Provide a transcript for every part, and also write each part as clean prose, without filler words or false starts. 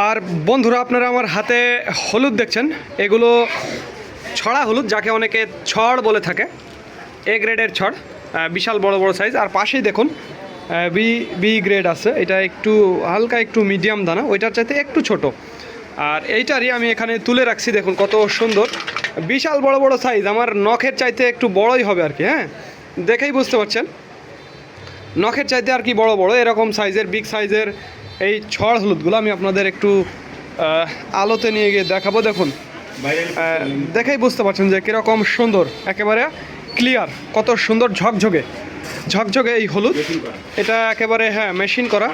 আর বন্ধুরা, আপনারা আমার হাতে হলুদ দেখছেন, এগুলো ছড়া হলুদ, যাকে অনেকে ছড় বলে থাকে। এ গ্রেডের ছড়, বিশাল বড় বড় সাইজ। আর পাশেই দেখুন বি বি গ্রেড আছে, এটা একটু হালকা একটু মিডিয়াম দানা, ওইটার চাইতে একটু ছোট। আর এইটারই আমি এখানে তুলে রাখছি, দেখুন কত সুন্দর, বিশাল বড় বড় সাইজ, আমার নখের চাইতে একটু বড়ই হবে আর কি। হ্যাঁ, দেখেই বুঝতে পারছেন, নখের চাইতে আর কি বড় বড় এরকম সাইজের, বিগ সাইজের এই ছড় হলুদগুলো আমি আপনাদের একটু আলোতে নিয়ে গিয়ে দেখাবো। দেখুন, দেখেই বুঝতে পারছেন যে কীরকম সুন্দর, একেবারে ক্লিয়ার, কত সুন্দর ঝকঝকে ঝকঝকে এই হলুদ। এটা একেবারে মেশিন করা,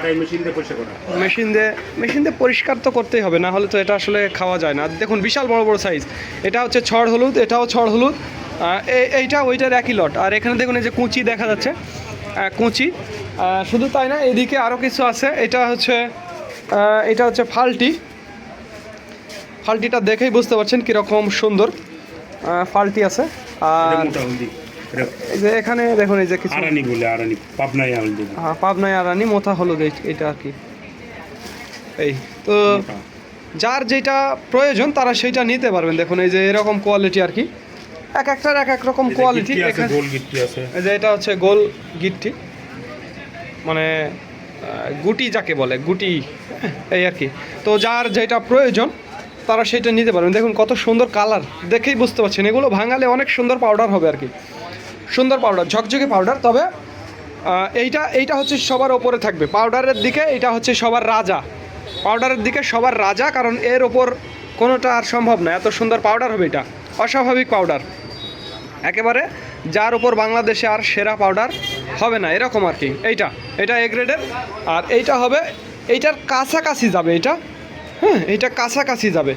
মেশিন দিয়ে পরিষ্কার তো করতেই হবে, না হলে তো এটা আসলে খাওয়া যায় না। দেখুন বিশাল বড় বড় সাইজ, এটা হচ্ছে ছড় হলুদ, এটাও ছড় হলুদ, এইটা ওইটার একই লট। আর এখানে দেখুন এই যে কুচি দেখা যাচ্ছে, কুচি। শুধু তাই না, এদিকে আরও কিছু আছে। এটা হচ্ছে ফাল্টিটা দেখেই বুঝতে পারছেন কীরকম সুন্দর ফাল্টি আছে। আর এই যে এখানে দেখুন এই যে কিছু পাবনাই আরানি মোথা হলুদ, এটা আর কি। এই তো যার যেটা প্রয়োজন তারা সেইটা নিতে পারবেন। দেখুন এই যে এরকম কোয়ালিটি আর কি, এক একটার এক এক রকম কোয়ালিটি। এই যে এটা হচ্ছে গোল গিট্টি, মানে গুটি যাকে বলে, গুটি, এই আর কি। তো যার যেটা প্রয়োজন তারা সেটা নিতে পারবেন। দেখুন কত সুন্দর কালার, দেখেই বুঝতে পারছেন এগুলো ভাঙালে অনেক সুন্দর পাউডার হবে আর কি, সুন্দর পাউডার, ঝকঝকে পাউডার। তবে এইটা হচ্ছে সবার ওপরে থাকবে পাউডারের দিকে, এটা হচ্ছে সবার রাজা, পাউডারের দিকে সবার রাজা, কারণ এর ওপর কোনোটা আর সম্ভব না, এত সুন্দর পাউডার হবে এটা, অস্বাভাবিক পাউডার একেবারে, যার উপর বাংলাদেশে আর সেরা পাউডার হবে না, এরকম আর কি। এটা এ গ্রেডের, আর এইটা হবে এইটার কাছাকাছি যাবে, এইটা কাছাকাছি যাবে,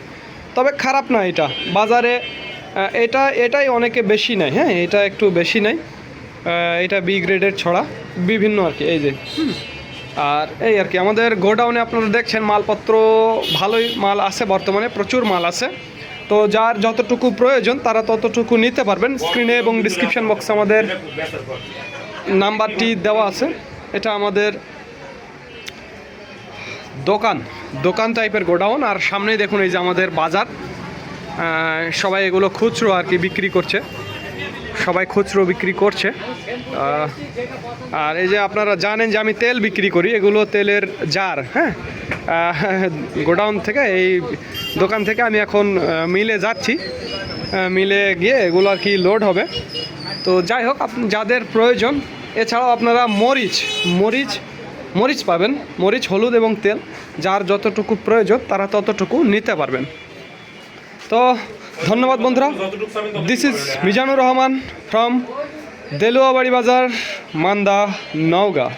তবে খারাপ না এটা বাজারে। এটাই অনেকে বেশি নেয়, এটা একটু বেশি নেয়। এটা বি গ্রেডের ছড়া বিভিন্ন আর কি, এই যে। আর এই আর কি, আমাদের গোডাউনে আপনারা দেখছেন মালপত্র ভালোই মাল আছে, বর্তমানে প্রচুর মাল আছে। তো যার যতটুকু প্রয়োজন তারা ততটুকু নিতে পারবেন। স্ক্রিনে এবং ডিসক্রিপশন বক্সে আমাদের নাম্বারটি দেওয়া আছে। এটা আমাদের দোকান টাইপের গোডাউন, আর সামনেই দেখুন এই যে আমাদের বাজার, সবাই এগুলো খুচরো আর কি বিক্রি করছে, সবাই খুচরো বিক্রি করছে। আর এই যে আপনারা জানেন যে আমি তেল বিক্রি করি, এগুলো তেলের জার। গোডাউন থেকে, এই দোকান থেকে আমি এখন মিলে যাচ্ছি, মিলে গিয়ে এগুলো আর কি লোড হবে। তো যাই হোক, যাদের প্রয়োজন, এছাড়াও আপনারা মরিচ পাবেন, মরিচ, হলুদ এবং তেল, যার যতটুকু প্রয়োজন তারা ততটুকু নিতে পারবেন। তো ধন্যবাদ বন্ধুরা, this is Mizanur Rahman from Deluabari বাজার, মান্দা, নওগাঁ।